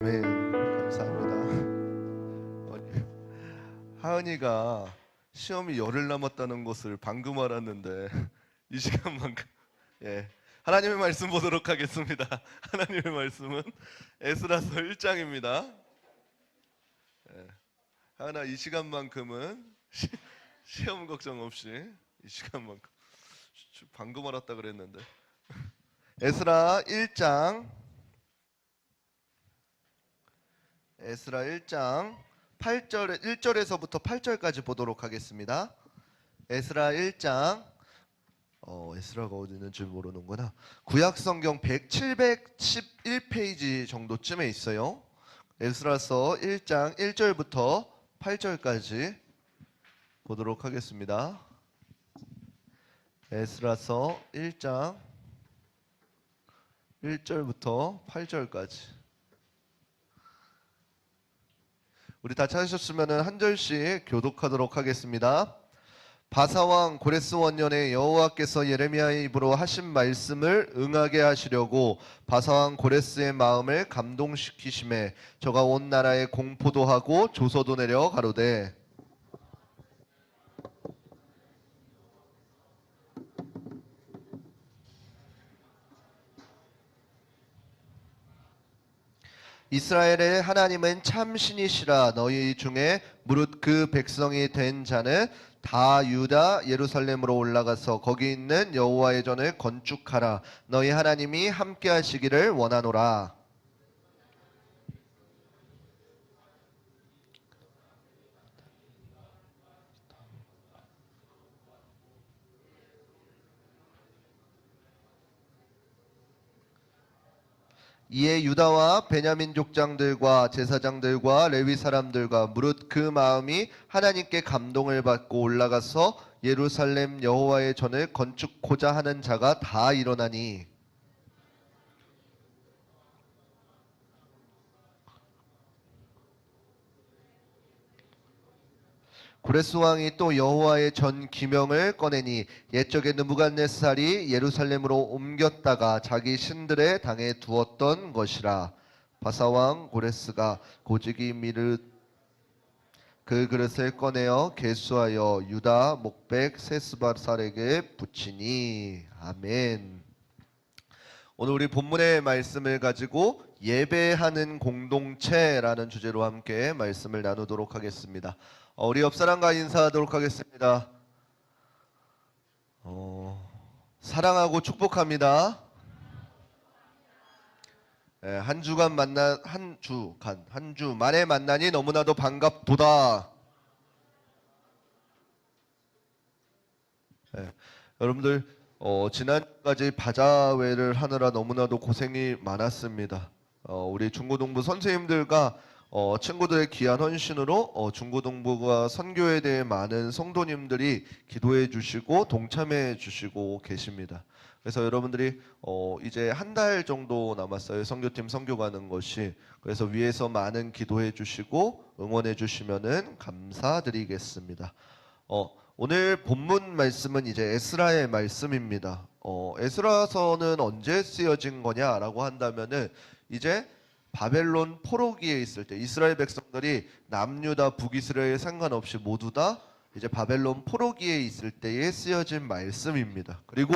네, 감사합니다. 하은이가 시험이 열흘 남았다는 것을 방금 알았는데 이 시간만큼 하나님의 말씀 보도록 하겠습니다. 하나님의 말씀은 에스라서 1장입니다. 하은아, 이 시간만큼은 시험 걱정 없이 이 시간만큼 방금 알았다 그랬는데 에스라 1장 에스라 1장 1절에서부터 8절까지 보도록 하겠습니다. 에스라 1장 에스라가 어디 있는지 모르는구나. 구약성경 711페이지 정도쯤에 있어요. 에스라서 1장 1절부터 8절까지 보도록 하겠습니다. 에스라서 1장 1절부터 8절까지. 우리 다 찾으셨으면 한 절씩 교독하도록 하겠습니다. 바사왕 고레스 원년에 여호와께서 예레미야의 입으로 하신 말씀을 응하게 하시려고 바사왕 고레스의 마음을 감동시키심에 저가 온 나라에 공포도 하고 조서도 내려 가로되 이스라엘의 하나님은 참 신이시라. 너희 중에 무릇 그 백성이 된 자는 다 유다 예루살렘으로 올라가서 거기 있는 여호와의 전을 건축하라. 너희 하나님이 함께 하시기를 원하노라. 이에 유다와 베냐민 족장들과 제사장들과 레위 사람들과 무릇 그 마음이 하나님께 감동을 받고 올라가서 예루살렘 여호와의 전을 건축고자 하는 자가 다 일어나니 고레스 왕이 또 여호와의 전 기명을 꺼내니 옛적에 느부갓네살이 예루살렘으로 옮겼다가 자기 신들의 당에 두었던 것이라. 바사왕 고레스가 고지기 미르 그 그릇을 꺼내어 계수하여 유다 목백 세스바살에게 붙이니. 아멘. 오늘 우리 본문의 말씀을 가지고 예배하는 공동체라는 주제로 함께 말씀을 나누도록 하겠습니다. 우리 옆사람과 인사하도록 하겠습니다. 사랑하고 축복합니다. 한 주 만에 만나니 너무나도 반갑도다. 여러분들 지난까지 바자회를 하느라 너무나도 고생이 많았습니다. 우리 중고등부 선생님들과 친구들의 귀한 헌신으로 중고등부가 선교에 대해 많은 성도님들이 기도해 주시고 동참해 주시고 계십니다. 그래서 여러분들이 이제 한 달 정도 남았어요. 선교팀 선교 가는 것이. 그래서 위에서 많은 기도해 주시고 응원해 주시면은 감사드리겠습니다. 오늘 본문 말씀은 이제 에스라의 말씀입니다. 에스라서는 언제 쓰여진 거냐라고 한다면은 이제 바벨론 포로기에 있을 때 이스라엘 백성들이 남유다 북이스라엘 상관없이 모두 다 이제 바벨론 포로기에 있을 때에 쓰여진 말씀입니다. 그리고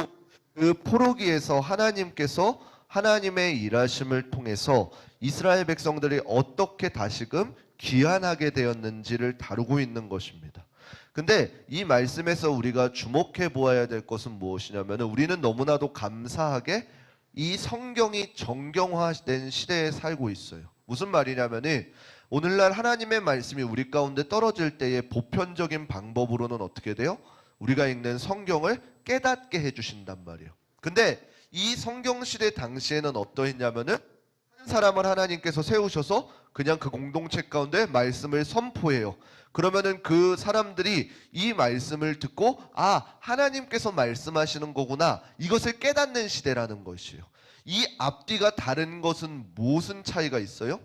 그 포로기에서 하나님께서 하나님의 일하심을 통해서 이스라엘 백성들이 어떻게 다시금 귀환하게 되었는지를 다루고 있는 것입니다. 근데 이 말씀에서 우리가 주목해 보아야 될 것은 무엇이냐면 우리는 너무나도 감사하게 이 성경이 정경화된 시대에 살고 있어요. 무슨 말이냐면은 오늘날 하나님의 말씀이 우리 가운데 떨어질 때의 보편적인 방법으로는 어떻게 돼요? 우리가 읽는 성경을 깨닫게 해주신단 말이에요. 근데 이 성경 시대 당시에는 어떠했냐면은 한 사람을 하나님께서 세우셔서 그냥 그 공동체 가운데 말씀을 선포해요. 그러면은 그 사람들이 이 말씀을 듣고 하나님께서 말씀하시는 거구나, 이것을 깨닫는 시대라는 것이에요. 이 앞뒤가 다른 것은 무슨 차이가 있어요?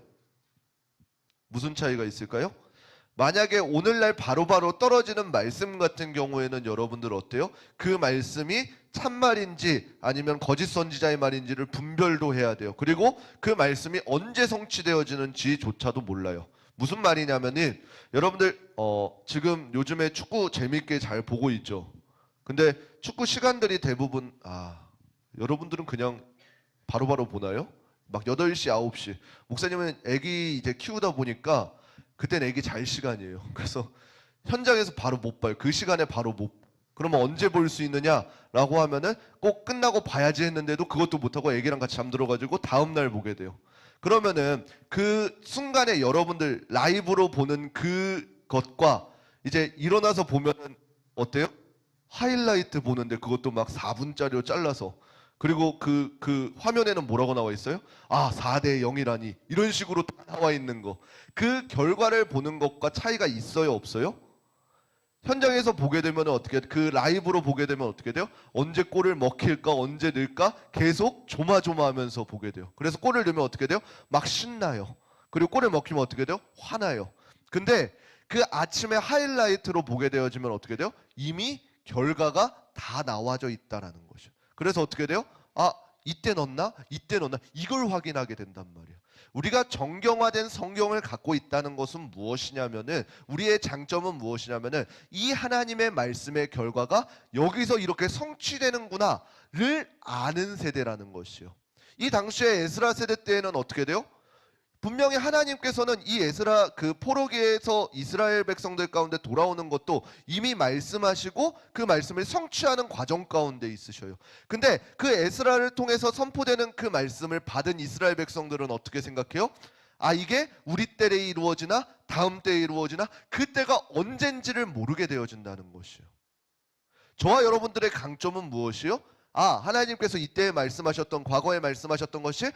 무슨 차이가 있을까요? 만약에 오늘날 바로바로 떨어지는 말씀 같은 경우에는 여러분들 어때요? 그 말씀이 참말인지 아니면 거짓 선지자의 말인지를 분별도 해야 돼요. 그리고 그 말씀이 언제 성취되어지는지조차도 몰라요. 무슨 말이냐면은 여러분들 지금 요즘에 축구 재밌게 잘 보고 있죠. 근데 축구 시간들이 대부분 여러분들은 그냥 바로바로 보나요? 막 8시, 9시. 목사님은 애기 이제 키우다 보니까 그땐 애기 잘 시간이에요. 그래서 현장에서 바로 못 봐요. 그 시간에 바로 못. 그러면 언제 볼 수 있느냐라고 하면은 꼭 끝나고 봐야지 했는데도 그것도 못하고 애기랑 같이 잠들어가지고 다음날 보게 돼요. 그러면은 그 순간에 여러분들 라이브로 보는 그것과 이제 일어나서 보면은 어때요? 하이라이트 보는데 그것도 막 4분짜리로 잘라서 그리고 그 화면에는 뭐라고 나와 있어요? 4대 0이라니 이런 식으로 다 나와 있는 거. 그 결과를 보는 것과 차이가 있어요, 없어요? 현장에서 보게 되면 어떻게 그 라이브로 보게 되면 어떻게 돼요? 언제 골을 먹힐까, 언제 넣을까 계속 조마조마하면서 보게 돼요. 그래서 골을 넣으면 어떻게 돼요? 막 신나요. 그리고 골을 먹히면 어떻게 돼요? 화나요. 근데 그 아침에 하이라이트로 보게 되어지면 어떻게 돼요? 이미 결과가 다 나와져 있다라는 거죠. 그래서 어떻게 돼요? 이때 넣었나? 이때 넣었나? 이걸 확인하게 된단 말이에요. 우리가 정경화된 성경을 갖고 있다는 것은 무엇이냐면은 우리의 장점은 무엇이냐면은 이 하나님의 말씀의 결과가 여기서 이렇게 성취되는구나를 아는 세대라는 것이요. 이 당시에 에스라 세대 때에는 어떻게 돼요? 분명히 하나님께서는 이 에스라 그 포로기에서 이스라엘 백성들 가운데 돌아오는 것도 이미 말씀하시고 그 말씀을 성취하는 과정 가운데 있으셔요. 근데 그 에스라를 통해서 선포되는 그 말씀을 받은 이스라엘 백성들은 어떻게 생각해요? 이게 우리 때에 이루어지나 다음 때에 이루어지나 그때가 언젠지를 모르게 되어진다는 것이요. 저와 여러분들의 강점은 무엇이요? 하나님께서 이때 말씀하셨던 과거에 말씀하셨던 것이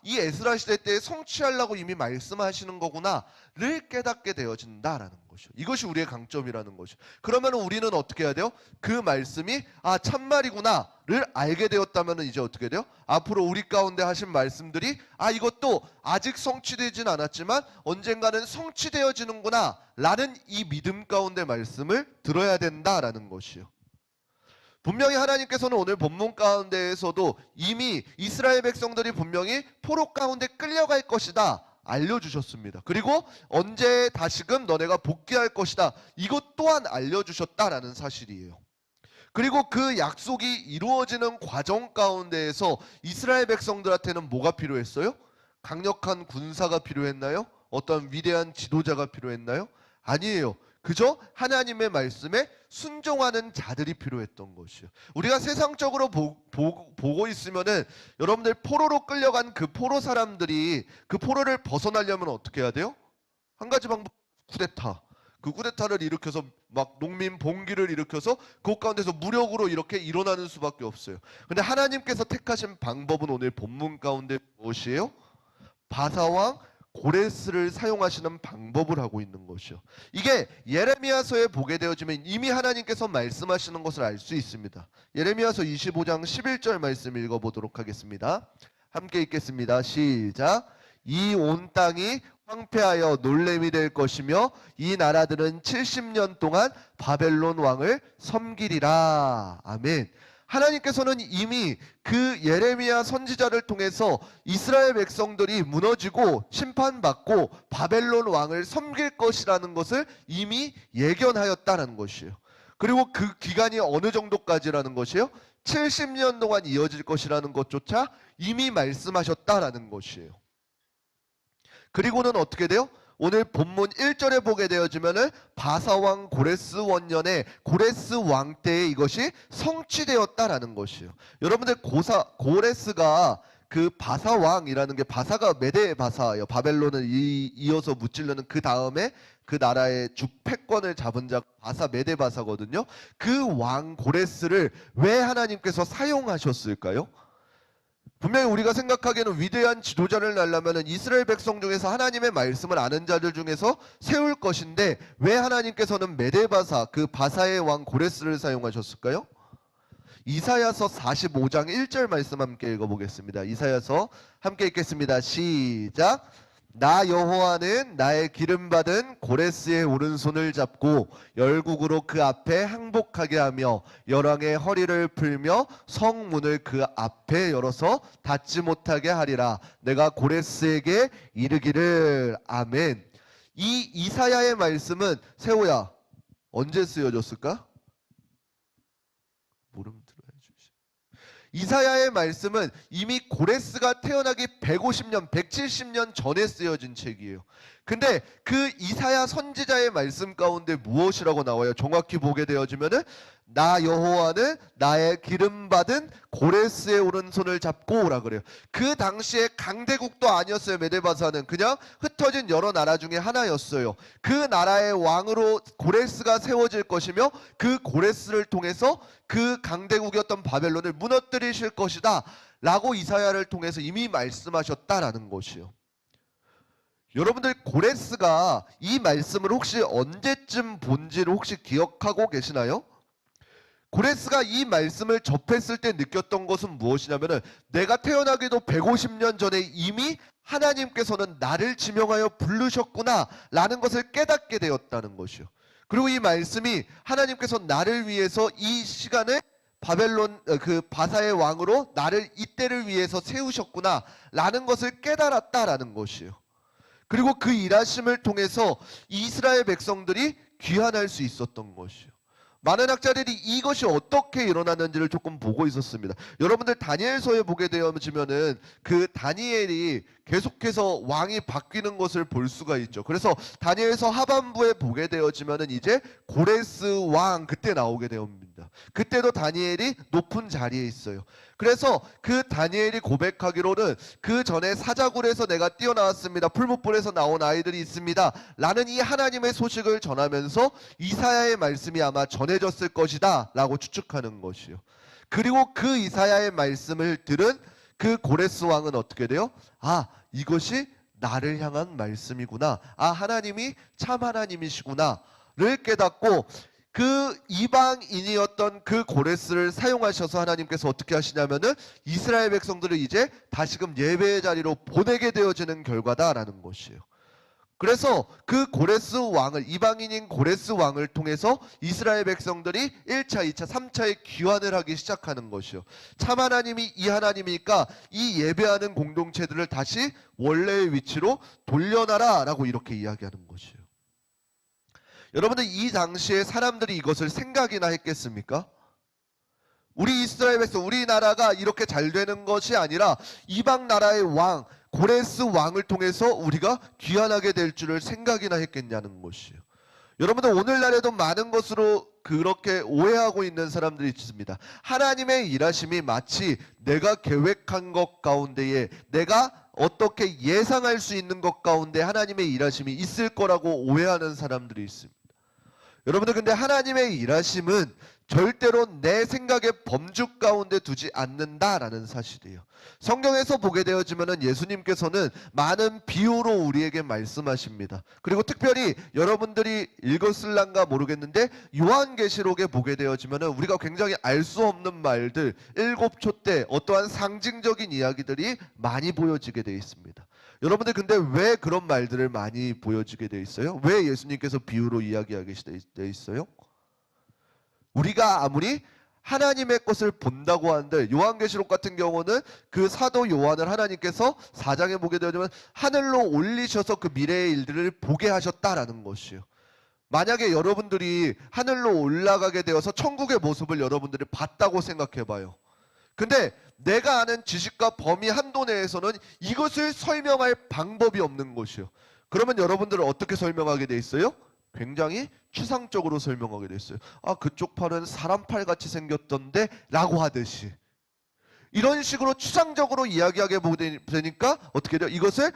이 에스라 시대 때 성취하려고 이미 말씀하시는 거구나를 깨닫게 되어진다라는 것이죠. 이것이 우리의 강점이라는 것이죠. 그러면 우리는 어떻게 해야 돼요? 그 말씀이 참말이구나를 알게 되었다면 이제 어떻게 돼요? 앞으로 우리 가운데 하신 말씀들이 이것도 아직 성취되진 않았지만 언젠가는 성취되어지는구나 라는 이 믿음 가운데 말씀을 들어야 된다라는 것이요. 분명히 하나님께서는 오늘 본문 가운데에서도 이미 이스라엘 백성들이 분명히 포로 가운데 끌려갈 것이다 알려주셨습니다. 그리고 언제 다시금 너네가 복귀할 것이다 이것 또한 알려주셨다라는 사실이에요. 그리고 그 약속이 이루어지는 과정 가운데에서 이스라엘 백성들한테는 뭐가 필요했어요? 강력한 군사가 필요했나요? 어떤 위대한 지도자가 필요했나요? 아니에요. 그저 하나님의 말씀에 순종하는 자들이 필요했던 것이요. 우리가 세상적으로 보고 있으면은 여러분들 포로로 끌려간 그 포로 사람들이 그 포로를 벗어나려면 어떻게 해야 돼요? 한 가지 방법, 쿠데타. 그 쿠데타를 일으켜서 막 농민 봉기를 일으켜서 그 가운데서 무력으로 이렇게 일어나는 수밖에 없어요. 근데 하나님께서 택하신 방법은 오늘 본문 가운데 무엇이에요? 바사왕 고레스를 사용하시는 방법을 하고 있는 것이요. 이게 예레미야서에 보게 되어지면 이미 하나님께서 말씀하시는 것을 알 수 있습니다. 예레미야서 25장 11절 말씀 읽어보도록 하겠습니다. 함께 읽겠습니다. 시작. 이 온 땅이 황폐하여 놀램이 될 것이며 이 나라들은 70년 동안 바벨론 왕을 섬기리라. 아멘. 하나님께서는 이미 그 예레미야 선지자를 통해서 이스라엘 백성들이 무너지고 심판받고 바벨론 왕을 섬길 것이라는 것을 이미 예견하였다는 것이에요. 그리고 그 기간이 어느 정도까지라는 것이에요? 70년 동안 이어질 것이라는 것조차 이미 말씀하셨다라는 것이에요. 그리고는 어떻게 돼요? 오늘 본문 1절에 보게 되어지면은 바사왕 고레스 원년에 고레스 왕 때에 이것이 성취되었다라는 것이에요. 여러분들 고레스가 그 바사왕이라는 게 바사가 메대 바사예요. 바벨론을 이어서 무찌르는 그 다음에 그 나라의 주패권을 잡은 자 바사 메대 바사거든요. 그 왕 고레스를 왜 하나님께서 사용하셨을까요? 분명히 우리가 생각하기에는 위대한 지도자를 낳으려면 이스라엘 백성 중에서 하나님의 말씀을 아는 자들 중에서 세울 것인데 왜 하나님께서는 메데바사 그 바사의 왕 고레스를 사용하셨을까요? 이사야서 45장 1절 말씀 함께 읽어보겠습니다. 이사야서 함께 읽겠습니다. 시작. 나 여호와는 나의 기름 받은 고레스의 오른손을 잡고 열국으로 그 앞에 항복하게 하며 열왕의 허리를 풀며 성문을 그 앞에 열어서 닫지 못하게 하리라. 내가 고레스에게 이르기를. 아멘. 이 이사야의 말씀은 세호야 언제 쓰여졌을까? 모르면 들어야지. 이사야의 말씀은 이미 고레스가 태어나기 150년, 170년 전에 쓰여진 책이에요. 근데 그 이사야 선지자의 말씀 가운데 무엇이라고 나와요? 정확히 보게 되어지면은 나 여호와는 나의 기름 받은 고레스의 오른손을 잡고 오라 그래요. 그 당시에 강대국도 아니었어요. 메데바사는 그냥 흩어진 여러 나라 중에 하나였어요. 그 나라의 왕으로 고레스가 세워질 것이며 그 고레스를 통해서 그 강대국이었던 바벨론을 무너뜨리실 것이다 라고 이사야를 통해서 이미 말씀하셨다라는 것이요. 여러분들 고레스가 이 말씀을 혹시 언제쯤 본지를 혹시 기억하고 계시나요? 고레스가 이 말씀을 접했을 때 느꼈던 것은 무엇이냐면은 내가 태어나기도 150년 전에 이미 하나님께서는 나를 지명하여 부르셨구나 라는 것을 깨닫게 되었다는 것이요. 그리고 이 말씀이 하나님께서 나를 위해서 이 시간에 바벨론 그 바사의 왕으로 나를 이때를 위해서 세우셨구나 라는 것을 깨달았다라는 것이요. 그리고 그 일하심을 통해서 이스라엘 백성들이 귀환할 수 있었던 것이요. 많은 학자들이 이것이 어떻게 일어났는지를 조금 보고 있었습니다. 여러분들 다니엘서에 보게 되어지면은 그 다니엘이 계속해서 왕이 바뀌는 것을 볼 수가 있죠. 그래서 다니엘서 하반부에 보게 되어지면은 이제 고레스 왕 그때 나오게 되옵니다. 그때도 다니엘이 높은 자리에 있어요. 그래서 그 다니엘이 고백하기로는 그 전에 사자굴에서 내가 뛰어나왔습니다. 풀무불에서 나온 아이들이 있습니다. 라는 이 하나님의 소식을 전하면서 이사야의 말씀이 아마 전해졌을 것이다 라고 추측하는 것이요. 그리고 그 이사야의 말씀을 들은 그 고레스 왕은 어떻게 돼요? 아, 이것이 나를 향한 말씀이구나. 아, 하나님이 참 하나님이시구나를 깨닫고 그 이방인이었던 그 고레스를 사용하셔서 하나님께서 어떻게 하시냐면은 이스라엘 백성들을 이제 다시금 예배의 자리로 보내게 되어지는 결과다라는 것이에요. 그래서 그 고레스 왕을 이방인인 고레스 왕을 통해서 이스라엘 백성들이 1차, 2차, 3차의 귀환을 하기 시작하는 것이요. 참 하나님이 이 하나님이니까 이 예배하는 공동체들을 다시 원래의 위치로 돌려놔라 라고 이렇게 이야기하는 것이요. 여러분들 이 당시에 사람들이 이것을 생각이나 했겠습니까? 우리 이스라엘 백성, 우리나라가 이렇게 잘 되는 것이 아니라 이방 나라의 왕 고레스 왕을 통해서 우리가 귀환하게 될 줄을 생각이나 했겠냐는 것이에요. 여러분들 오늘날에도 많은 것으로 그렇게 오해하고 있는 사람들이 있습니다. 하나님의 일하심이 마치 내가 계획한 것 가운데에 내가 어떻게 예상할 수 있는 것 가운데 하나님의 일하심이 있을 거라고 오해하는 사람들이 있습니다. 여러분들 근데 하나님의 일하심은 절대로 내 생각의 범주 가운데 두지 않는다라는 사실이에요. 성경에서 보게 되어지면은 예수님께서는 많은 비유로 우리에게 말씀하십니다. 그리고 특별히 여러분들이 읽었을란가 모르겠는데 요한계시록에 보게 되어지면은 우리가 굉장히 알 수 없는 말들, 일곱 촛대, 어떠한 상징적인 이야기들이 많이 보여지게 되어 있습니다. 여러분들 근데 왜 그런 말들을 많이 보여지게 되어 있어요? 왜 예수님께서 비유로 이야기하게 되어 있어요? 우리가 아무리 하나님의 것을 본다고 하는데 요한계시록 같은 경우는 그 사도 요한을 하나님께서 4장에 보게 되면 하늘로 올리셔서 그 미래의 일들을 보게 하셨다라는 것이에요. 만약에 여러분들이 하늘로 올라가게 되어서 천국의 모습을 여러분들이 봤다고 생각해 봐요. 근데 내가 아는 지식과 범위 한도 내에서는 이것을 설명할 방법이 없는 것이요. 그러면 여러분들은 어떻게 설명하게 돼 있어요? 굉장히 추상적으로 설명하게 돼 있어요. 아, 그쪽 팔은 사람 팔 같이 생겼던데 라고 하듯이 이런 식으로 추상적으로 이야기하게 되니까 어떻게 돼요? 이것을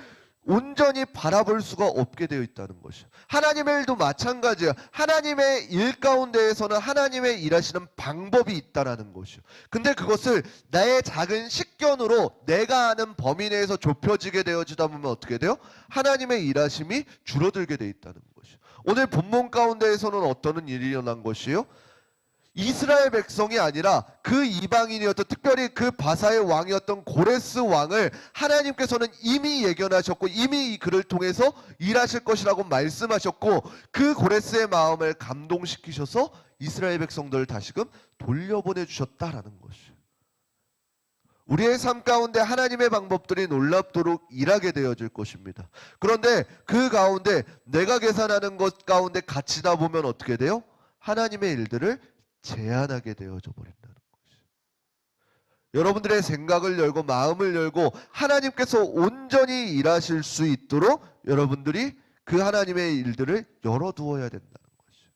온전히 바라볼 수가 없게 되어 있다는 것이죠. 하나님의 일도 마찬가지야. 하나님의 일 가운데에서는 하나님의 일하시는 방법이 있다는 것이죠. 근데 그것을 나의 작은 식견으로 내가 아는 범위 내에서 좁혀지게 되어지다 보면 어떻게 돼요? 하나님의 일하심이 줄어들게 되어 있다는 것이죠. 오늘 본문 가운데에서는 어떤 일이 일어난 것이요? 이스라엘 백성이 아니라 그 이방인이었던, 특별히 그 바사의 왕이었던 고레스 왕을 하나님께서는 이미 예견하셨고 이미 이 글을 통해서 일하실 것이라고 말씀하셨고, 그 고레스의 마음을 감동시키셔서 이스라엘 백성들을 다시금 돌려보내 주셨다라는 것이에요. 우리의 삶 가운데 하나님의 방법들이 놀랍도록 일하게 되어질 것입니다. 그런데 그 가운데 내가 계산하는 것 가운데 갇히다 보면 어떻게 돼요? 하나님의 일들을 제한하게 되어져 버린다는 것이에요. 여러분들의 생각을 열고 마음을 열고 하나님께서 온전히 일하실 수 있도록 여러분들이 그 하나님의 일들을 열어두어야 된다는 것이에요.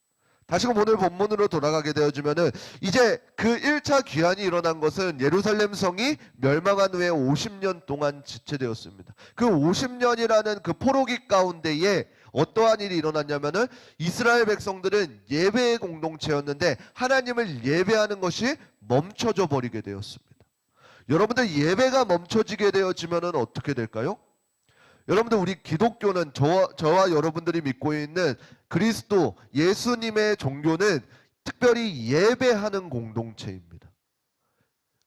다시금 오늘 본문으로 돌아가게 되어지면은, 이제 그 1차 귀환이 일어난 것은 예루살렘 성이 멸망한 후에 50년 동안 지체되었습니다. 그 50년이라는 그 포로기 가운데에 어떠한 일이 일어났냐면은, 이스라엘 백성들은 예배의 공동체였는데 하나님을 예배하는 것이 멈춰져 버리게 되었습니다. 여러분들, 예배가 멈춰지게 되어지면은 어떻게 될까요? 여러분들, 우리 기독교는 저와 여러분들이 믿고 있는 그리스도 예수님의 종교는 특별히 예배하는 공동체입니다.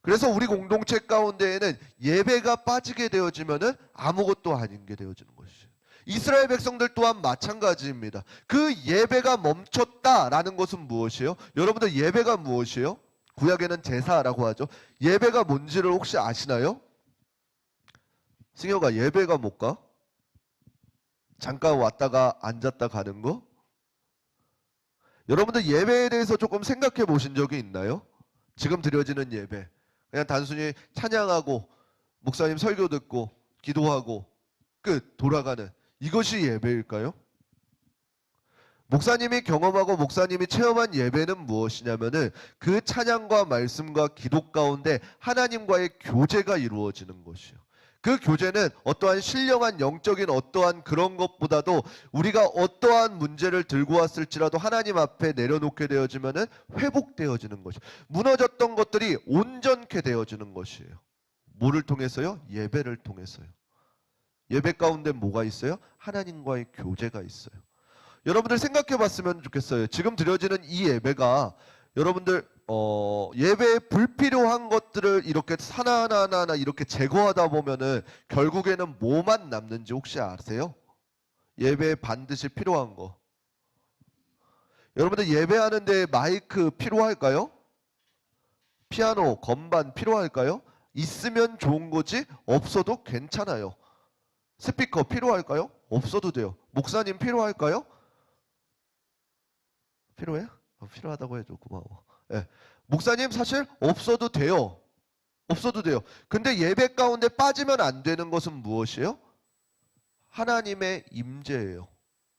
그래서 우리 공동체 가운데에는 예배가 빠지게 되어지면은 아무것도 아닌 게 되어지는 것이죠. 이스라엘 백성들 또한 마찬가지입니다. 그 예배가 멈췄다라는 것은 무엇이에요? 여러분들, 예배가 무엇이에요? 구약에는 제사라고 하죠. 예배가 뭔지를 혹시 아시나요? 승효가 예배가 뭘까? 잠깐 왔다가 앉았다 가는 거? 여러분들, 예배에 대해서 조금 생각해 보신 적이 있나요? 지금 드려지는 예배, 그냥 단순히 찬양하고 목사님 설교 듣고 기도하고 끝, 돌아가는, 이것이 예배일까요? 목사님이 경험하고 목사님이 체험한 예배는 무엇이냐면은, 그 찬양과 말씀과 기도 가운데 하나님과의 교제가 이루어지는 것이요. 그 교제는 어떠한 신령한 영적인 어떠한 그런 것보다도 우리가 어떠한 문제를 들고 왔을지라도 하나님 앞에 내려놓게 되어지면은 회복되어지는 것이요. 무너졌던 것들이 온전케 되어지는 것이에요. 뭐를 통해서요? 예배를 통해서요. 예배 가운데 뭐가 있어요? 하나님과의 교제가 있어요. 여러분들, 생각해 봤으면 좋겠어요. 지금 드려지는 이 예배가 여러분들 예배에 불필요한 것들을 이렇게 하나하나 이렇게 제거하다 보면은 결국에는 뭐만 남는지 혹시 아세요? 예배에 반드시 필요한 거. 여러분들, 예배하는데 마이크 필요할까요? 피아노, 건반 필요할까요? 있으면 좋은 거지 없어도 괜찮아요. 스피커 필요할까요? 없어도 돼요. 목사님 필요할까요? 필요해요? 필요하다고 해줘. 고마워. 네. 목사님 사실 없어도 돼요. 없어도 돼요. 근데 예배 가운데 빠지면 안 되는 것은 무엇이에요? 하나님의 임재예요.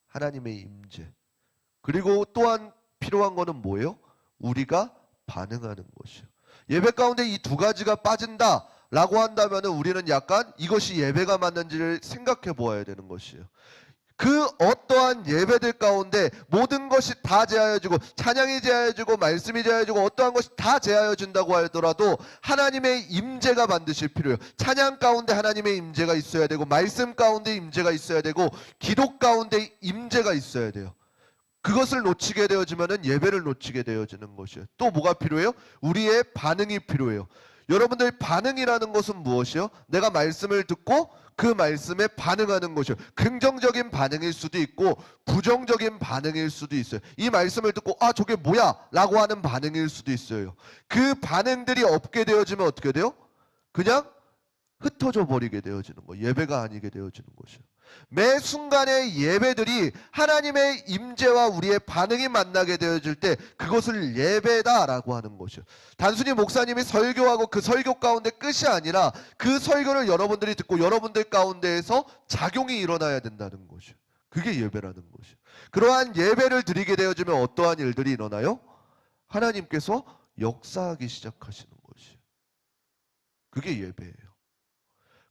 하나님의 임재. 그리고 또한 필요한 거는 뭐예요? 우리가 반응하는 것이요. 예배 가운데 이 두 가지가 빠진다라고 한다면 우리는 약간 이것이 예배가 맞는지를 생각해 보아야 되는 것이에요. 그 어떠한 예배들 가운데 모든 것이 다 제하여지고, 찬양이 제하여지고 말씀이 제하여지고 어떠한 것이 다 제하여진다고 하더라도 하나님의 임재가 반드시 필요해요. 찬양 가운데 하나님의 임재가 있어야 되고, 말씀 가운데 임재가 있어야 되고, 기도 가운데 임재가 있어야 돼요. 그것을 놓치게 되어지면 예배를 놓치게 되어지는 것이에요. 또 뭐가 필요해요? 우리의 반응이 필요해요. 여러분들, 반응이라는 것은 무엇이요? 내가 말씀을 듣고 그 말씀에 반응하는 것이요. 긍정적인 반응일 수도 있고 부정적인 반응일 수도 있어요. 이 말씀을 듣고 아, 저게 뭐야? 라고 하는 반응일 수도 있어요. 그 반응들이 없게 되어지면 어떻게 돼요? 그냥 흩어져 버리게 되어지는 거예요. 예배가 아니게 되어지는 것이요. 매 순간의 예배들이 하나님의 임재와 우리의 반응이 만나게 되어질 때 그것을 예배다라고 하는 것이요. 단순히 목사님이 설교하고 그 설교 가운데 끝이 아니라 그 설교를 여러분들이 듣고 여러분들 가운데에서 작용이 일어나야 된다는 것이요. 그게 예배라는 것이요. 그러한 예배를 드리게 되어지면 어떠한 일들이 일어나요? 하나님께서 역사하기 시작하시는 것이요. 그게 예배예요.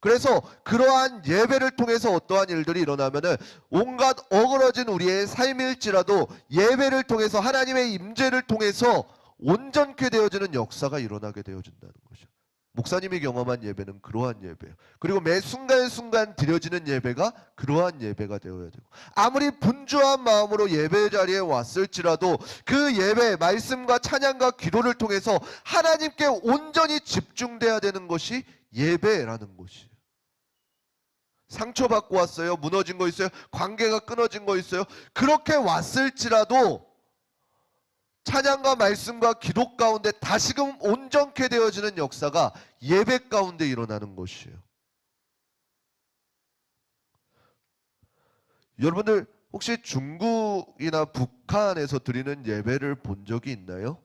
그래서 그러한 예배를 통해서 어떠한 일들이 일어나면은 온갖 어그러진 우리의 삶일지라도 예배를 통해서 하나님의 임재를 통해서 온전케 되어지는 역사가 일어나게 되어진다는 것이죠. 목사님이 경험한 예배는 그러한 예배예요. 그리고 매 순간순간 드려지는 예배가 그러한 예배가 되어야 되고, 아무리 분주한 마음으로 예배 자리에 왔을지라도 그 예배, 말씀과 찬양과 기도를 통해서 하나님께 온전히 집중돼야 되는 것이 예배라는 것이에요. 상처받고 왔어요? 무너진 거 있어요? 관계가 끊어진 거 있어요? 그렇게 왔을지라도 찬양과 말씀과 기도 가운데 다시금 온전케 되어지는 역사가 예배 가운데 일어나는 것이에요. 여러분들 혹시 중국이나 북한에서 드리는 예배를 본 적이 있나요?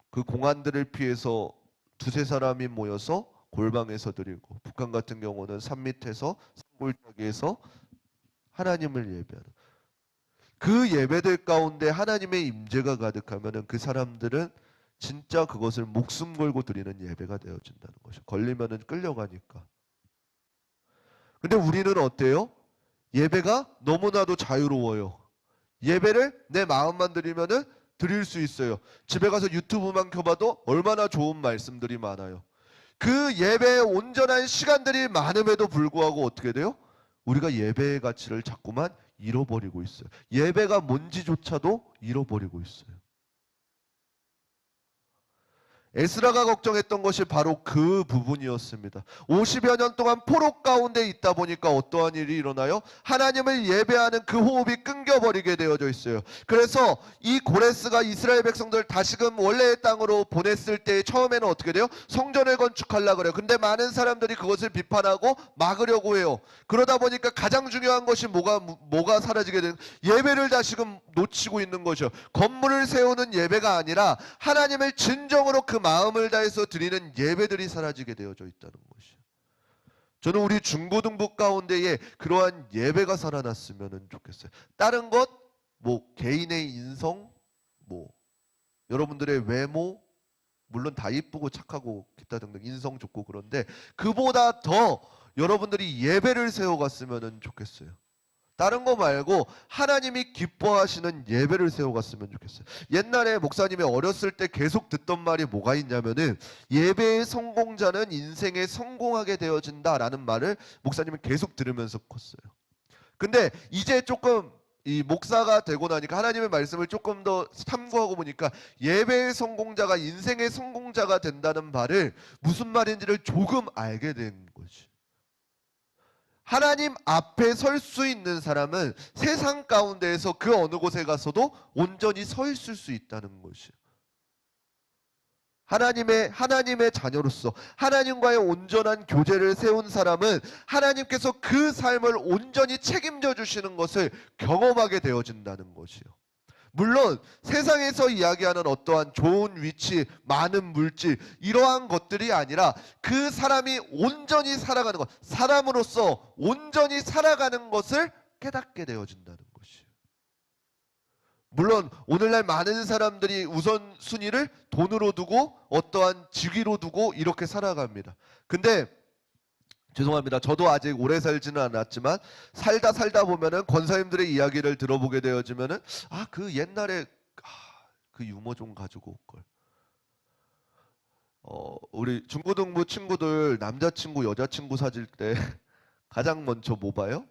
그 공안들을 피해서 두세 사람이 모여서 골방에서 드리고, 북한 같은 경우는 산 밑에서 산골짜기에서 하나님을 예배하는, 그 예배들 가운데 하나님의 임재가 가득하면은 그 사람들은 진짜 그것을 목숨 걸고 드리는 예배가 되어진다는 것이죠. 걸리면은 끌려가니까. 근데 우리는 어때요? 예배가 너무나도 자유로워요. 예배를 내 마음만 드리면은 드릴 수 있어요. 집에 가서 유튜브만 켜봐도 얼마나 좋은 말씀들이 많아요. 그 예배의 온전한 시간들이 많음에도 불구하고 어떻게 돼요? 우리가 예배의 가치를 자꾸만 잃어버리고 있어요. 예배가 뭔지조차도 잃어버리고 있어요. 에스라가 걱정했던 것이 바로 그 부분이었습니다. 50여 년 동안 포로 가운데 있다 보니까 어떠한 일이 일어나요? 하나님을 예배하는 그 호흡이 끊겨버리게 되어져 있어요. 그래서 이 고레스가 이스라엘 백성들 다시금 원래의 땅으로 보냈을 때 처음에는 어떻게 돼요? 성전을 건축하려고 그래요. 근데 많은 사람들이 그것을 비판하고 막으려고 해요. 그러다 보니까 가장 중요한 것이 뭐가 사라지게 되는, 예배를 다시금 놓치고 있는 거죠. 건물을 세우는 예배가 아니라 하나님을 진정으로 그 마음을 다해서 드리는 예배들이 사라지게 되어져 있다는 것이요. 저는 우리 중고등부 가운데에 그러한 예배가 살아났으면 좋겠어요. 다른 것, 개인의 인성, 여러분들의 외모, 물론 다 이쁘고 착하고 기타 등등 인성 좋고, 그런데 그보다 더 여러분들이 예배를 세워갔으면 좋겠어요. 다른 거 말고 하나님이 기뻐하시는 예배를 세워갔으면 좋겠어요. 옛날에 목사님이 어렸을 때 계속 듣던 말이 뭐가 있냐면은, 예배의 성공자는 인생에 성공하게 되어진다라는 말을 목사님은 계속 들으면서 컸어요. 근데 이제 조금 이 목사가 되고 나니까 하나님의 말씀을 조금 더 참고하고 보니까, 예배의 성공자가 인생의 성공자가 된다는 말을 무슨 말인지를 조금 알게 된 거지. 하나님 앞에 설 수 있는 사람은 세상 가운데에서 그 어느 곳에 가서도 온전히 서 있을 수 있다는 것이에요. 하나님의 자녀로서 하나님과의 온전한 교제를 세운 사람은 하나님께서 그 삶을 온전히 책임져 주시는 것을 경험하게 되어진다는 것이에요. 물론 세상에서 이야기하는 어떠한 좋은 위치, 많은 물질, 이러한 것들이 아니라 그 사람이 온전히 살아가는 것, 사람으로서 온전히 살아가는 것을 깨닫게 되어진다는 것이에요. 물론 오늘날 많은 사람들이 우선순위를 돈으로 두고 어떠한 직위로 두고 이렇게 살아갑니다. 근데 죄송합니다. 저도 아직 오래 살지는 않았지만 살다 보면은 권사님들의 이야기를 들어보게 되어지면은, 그 옛날에 그 유머 좀 가지고 올 걸. 우리 중고등부 친구들 남자친구 여자친구 사귈 때 가장 먼저 뭐 봐요?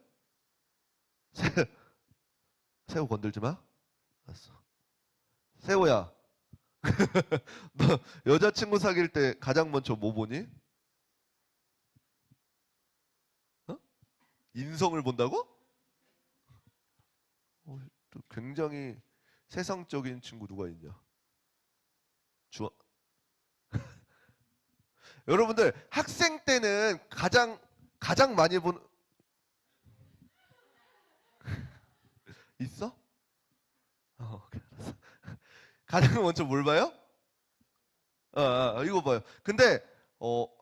새우 건들지 마. 알았어. 새우야. 너 여자친구 사귈 때 가장 먼저 뭐 보니? 인성을 본다고? 또 굉장히 세상적인 친구 누가 있냐? 여러분들 학생 때는 가장 많이 본 있어? 오케이, 알았어. 가장 먼저 뭘 봐요? 이거 봐요. 근데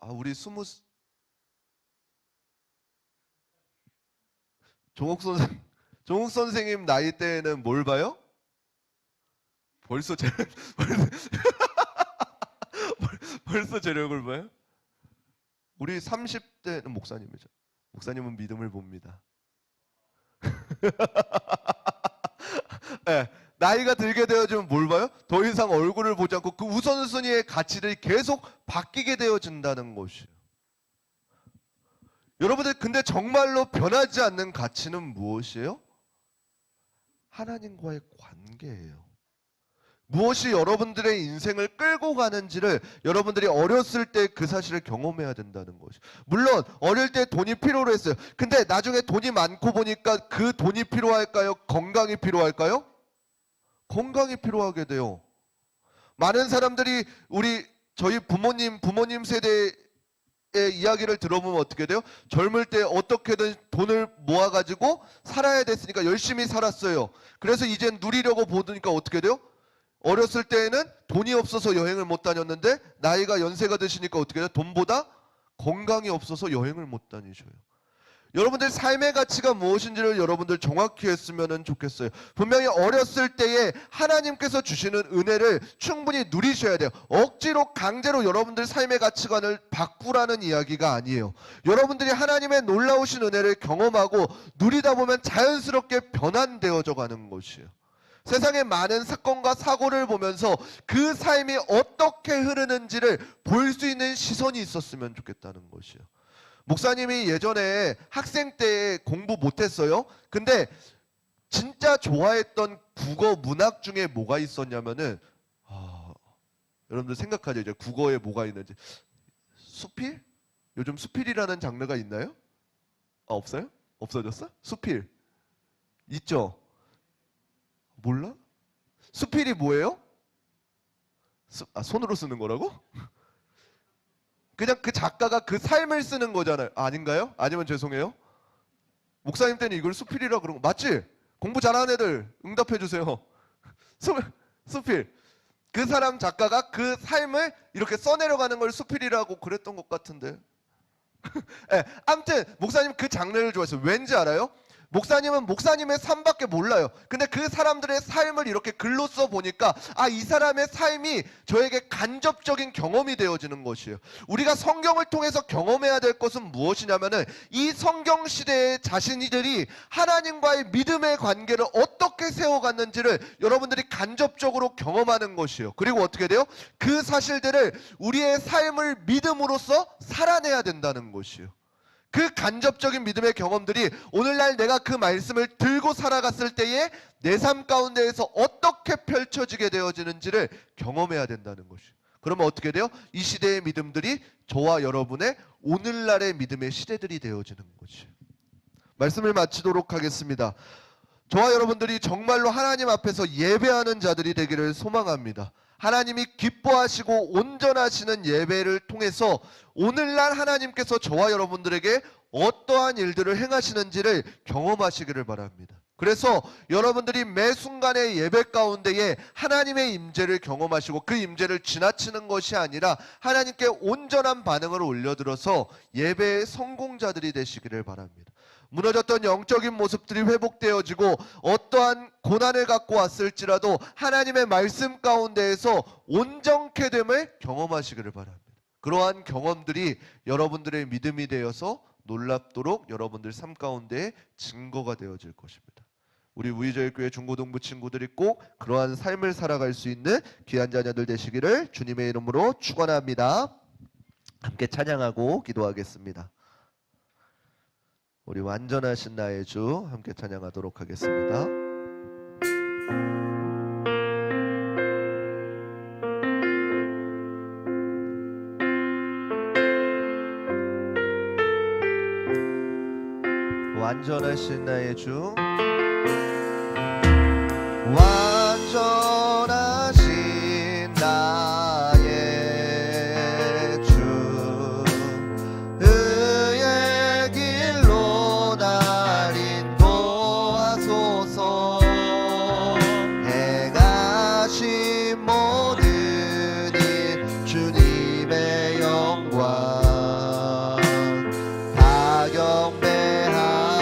우리 종욱 선생님 나이 때는 뭘 봐요? 벌써 벌써 재력을 봐요? 우리 30대는 목사님이죠. 목사님은 믿음을 봅니다. 네, 나이가 들게 되어지면 뭘 봐요? 더 이상 얼굴을 보지 않고 그 우선순위의 가치들이 계속 바뀌게 되어진다는 것이에요. 여러분들 근데 정말로 변하지 않는 가치는 무엇이에요? 하나님과의 관계예요. 무엇이 여러분들의 인생을 끌고 가는지를 여러분들이 어렸을 때 그 사실을 경험해야 된다는 것이죠. 물론 어릴 때 돈이 필요로 했어요. 근데 나중에 돈이 많고 보니까 그 돈이 필요할까요? 건강이 필요할까요? 건강이 필요하게 돼요. 많은 사람들이 저희 부모님 세대의 이야기를 들어보면 어떻게 돼요? 젊을 때 어떻게든 돈을 모아가지고 살아야 됐으니까 열심히 살았어요. 그래서 이젠 누리려고 보니까 어떻게 돼요? 어렸을 때에는 돈이 없어서 여행을 못 다녔는데 나이가 연세가 드시니까 어떻게 돼요? 돈보다 건강이 없어서 여행을 못 다니셔요. 여러분들 삶의 가치가 무엇인지를 여러분들 정확히 했으면 좋겠어요. 분명히 어렸을 때에 하나님께서 주시는 은혜를 충분히 누리셔야 돼요. 억지로 강제로 여러분들 삶의 가치관을 바꾸라는 이야기가 아니에요. 여러분들이 하나님의 놀라우신 은혜를 경험하고 누리다 보면 자연스럽게 변환되어져 가는 것이에요. 세상의 많은 사건과 사고를 보면서 그 삶이 어떻게 흐르는지를 볼 수 있는 시선이 있었으면 좋겠다는 것이에요. 목사님이 예전에 학생 때 공부 못했어요. 근데 진짜 좋아했던 국어 문학 중에 뭐가 있었냐면은 여러분들 생각하죠. 이제 국어에 뭐가 있는지. 수필? 요즘 수필이라는 장르가 있나요? 없어요? 없어졌어? 수필 있죠? 몰라? 수필이 뭐예요? 손으로 쓰는 거라고? 그냥 그 작가가 그 삶을 쓰는 거잖아요. 아닌가요? 아니면 죄송해요. 목사님 때는 이걸 수필이라 그런 거 맞지? 공부 잘하는 애들 응답해 주세요. 수필. 그 사람 작가가 그 삶을 이렇게 써내려가는 걸 수필이라고 그랬던 것 같은데. 네, 아무튼 목사님 그 장르를 좋아했어요. 왠지 알아요? 목사님은 목사님의 삶밖에 몰라요. 근데 그 사람들의 삶을 이렇게 글로 써보니까 이 사람의 삶이 저에게 간접적인 경험이 되어지는 것이에요. 우리가 성경을 통해서 경험해야 될 것은 무엇이냐면은 이 성경 시대의 자신들이 하나님과의 믿음의 관계를 어떻게 세워갔는지를 여러분들이 간접적으로 경험하는 것이에요. 그리고 어떻게 돼요? 그 사실들을 우리의 삶을 믿음으로써 살아내야 된다는 것이에요. 그 간접적인 믿음의 경험들이 오늘날 내가 그 말씀을 들고 살아갔을 때에 내 삶 가운데에서 어떻게 펼쳐지게 되어지는지를 경험해야 된다는 것이에요. 그러면 어떻게 돼요? 이 시대의 믿음들이 저와 여러분의 오늘날의 믿음의 시대들이 되어지는 것이에요. 말씀을 마치도록 하겠습니다. 저와 여러분들이 정말로 하나님 앞에서 예배하는 자들이 되기를 소망합니다. 하나님이 기뻐하시고 온전하시는 예배를 통해서 오늘날 하나님께서 저와 여러분들에게 어떠한 일들을 행하시는지를 경험하시기를 바랍니다. 그래서 여러분들이 매 순간의 예배 가운데에 하나님의 임재를 경험하시고 그 임재를 지나치는 것이 아니라 하나님께 온전한 반응을 올려들어서 예배의 성공자들이 되시기를 바랍니다. 무너졌던 영적인 모습들이 회복되어지고 어떠한 고난을 갖고 왔을지라도 하나님의 말씀 가운데에서 온전케 됨을 경험하시기를 바랍니다. 그러한 경험들이 여러분들의 믿음이 되어서 놀랍도록 여러분들 삶 가운데 증거가 되어질 것입니다. 우리 우리저일교회 중고등부 친구들이 꼭 그러한 삶을 살아갈 수 있는 귀한 자녀들 되시기를 주님의 이름으로 축원합니다. 함께 찬양하고 기도하겠습니다. 우리 완전하신 나의 주 함께 찬양하도록 하겠습니다. 완전하신 나의 주, 완전하신 나의 주, 의의 길로 날 인도하소서. 행하신 모든 일 주님의 영광 다 경배합니.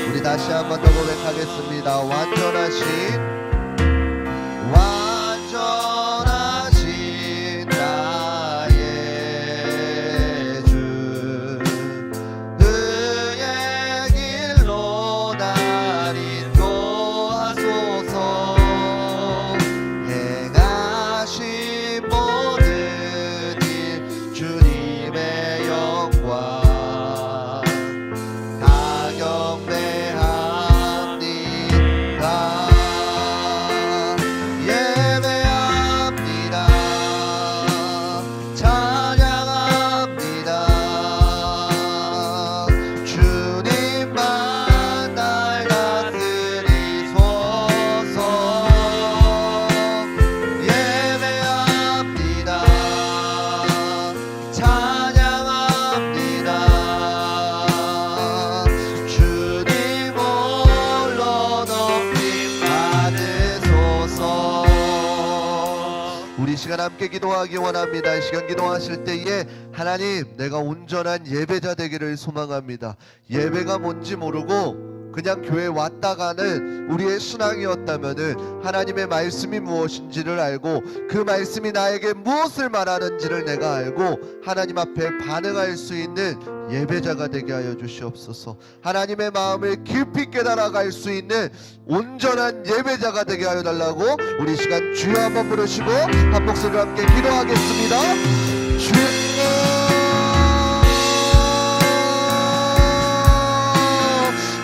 우리 다시 한번 더 고백하겠습니다. 완전하신 나의 주, 의의 길로 날 인도하소서. 시간 함께 기도하기 원합니다. 이 시간 기도하실 때에 하나님, 내가 온전한 예배자 되기를 소망합니다. 예배가 뭔지 모르고 그냥 교회 왔다 가는 우리의 신앙이었다면은 하나님의 말씀이 무엇인지를 알고 그 말씀이 나에게 무엇을 말하는지를 내가 알고 하나님 앞에 반응할 수 있는 예배자가 되게 하여 주시옵소서. 하나님의 마음을 깊이 깨달아갈 수 있는 온전한 예배자가 되게 하여 달라고 우리 시간 주여 한번 부르시고 한 목소리로 함께 기도하겠습니다. 주여,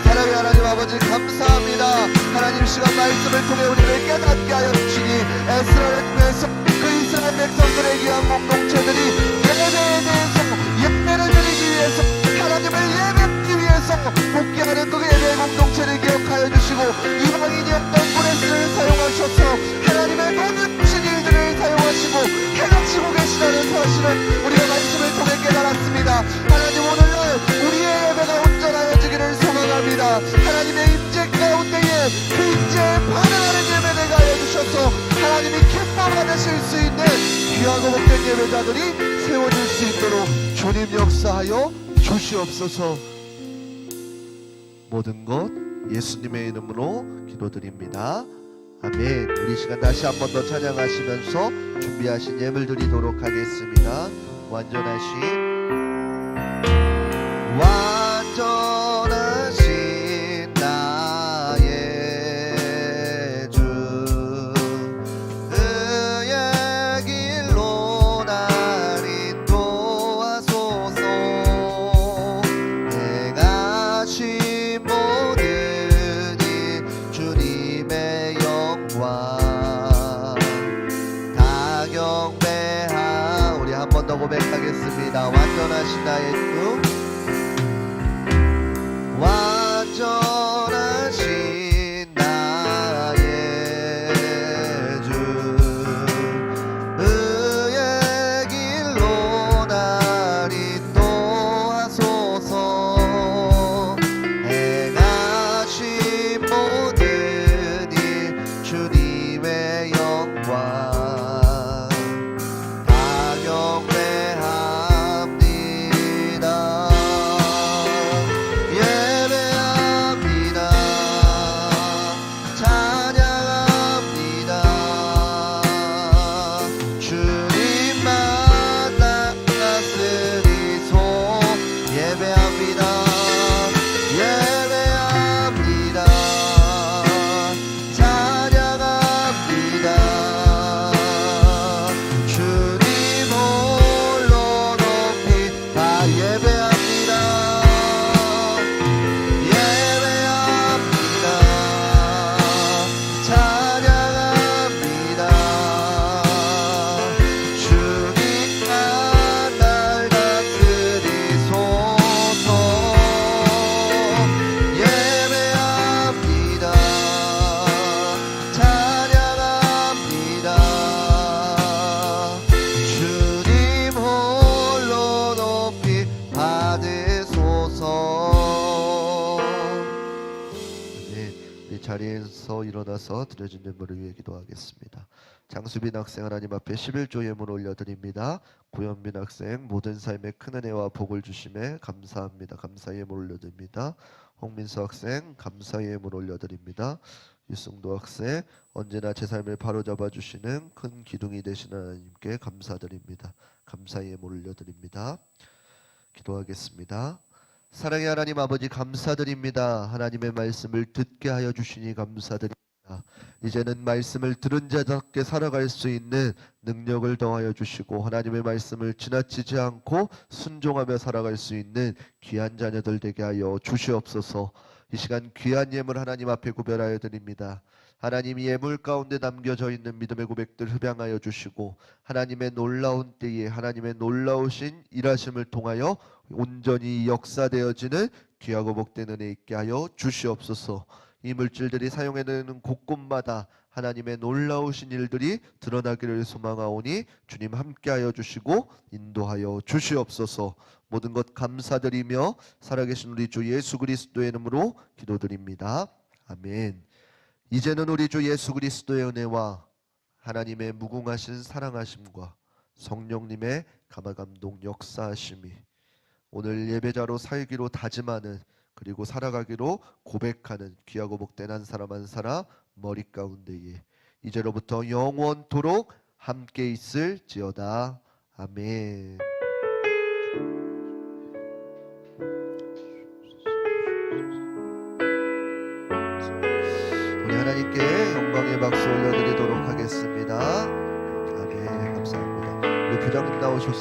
사랑의 하나님 아버지 감사합니다. 하나님 시간 말씀을 통해 우리를 깨닫게 하여 주시니 에스라를 통해서 그 이스라엘 백성들에게 위한 공동체들이 예배에 대해서 예배를 드리기 위해서 하나님을 예배하기 위해서 복귀하는 그 예배의 공동체를 기억하여 주시고 이방인이었던 브레스를 사용하셔서 하나님의 모든 일들을 사용하시고 해가지고 계시다는 사실을 우리가 말씀을 통해 깨달았습니다. 하나님 오늘날 우리의 예배가 온전하여지기를 소망합니다. 하나님의 임재 가운데에 그 임재에 반응하는 예배가 하여 주셔서 하나님이 기뻐 받으실 수 있는 귀하고 복된 예배자들이 세워질 수 있도록 주님 역사하여 주시옵소서. 모든 것 예수님의 이름으로 기도드립니다. 아멘. 우리 시간 다시 한 번 더 찬양하시면서 준비하신 예물 드리도록 하겠습니다. 완전하신 나의 주, 의의 길로 날 인도하소서. 행하신 모든 일 주님의 영광 다 경배하. 우리 한 번 더 고백하겠습니다. 완전하신 나의 주, 완전하신 나의 주, 의의 길로 날 인도하소서. 행하신 모든 일 주님의 영광 다 경배합니다. 자리에서 일어나서 드려진 예물을 위해 기도하겠습니다. 장수빈 학생 하나님 앞에 11조 예물 올려드립니다. 고현빈 학생 모든 삶에 큰 은혜와 복을 주심에 감사합니다. 감사 예물 올려드립니다. 홍민수 학생 감사 예물 올려드립니다. 유승도 학생 언제나 제 삶을 바로잡아 주시는 큰 기둥이 되시는 하나님께 감사드립니다. 감사 예물 올려드립니다. 기도하겠습니다. 사랑의 하나님 아버지 감사드립니다. 하나님의 말씀을 듣게 하여 주시니 감사드립니다. 이제는 말씀을 들은 자답게 살아갈 수 있는 능력을 더하여 주시고 하나님의 말씀을 지나치지 않고 순종하며 살아갈 수 있는 귀한 자녀들 되게 하여 주시옵소서. 이 시간 귀한 예물 하나님 앞에 구별하여 드립니다. 하나님 예물 가운데 남겨져 있는 믿음의 고백들 흡양하여 주시고 하나님의 놀라운 때에 하나님의 놀라우신 일하심을 통하여 온전히 역사되어지는 귀하고 복된 은혜 있게 하여 주시옵소서. 이 물질들이 사용되는 곳곳마다 하나님의 놀라우신 일들이 드러나기를 소망하오니 주님 함께하여 주시고 인도하여 주시옵소서. 모든 것 감사드리며 살아계신 우리 주 예수 그리스도의 이름으로 기도드립니다. 아멘. 이제는 우리 주 예수 그리스도의 은혜와 하나님의 무궁하신 사랑하심과 성령님의 감화감동 역사하심이 오늘 예배자로 살기로 다짐하는 그리고 살아가기로 고백하는 귀하고 복된 한 사람 한 사람 머리 가운데에 이제로부터 영원토록 함께 있을지어다. 아멘. 우리 하나님께 영광의 박수 올려드리도록 하겠습니다. 아멘. 감사합니다. 우리 부장님 나오셨습니다.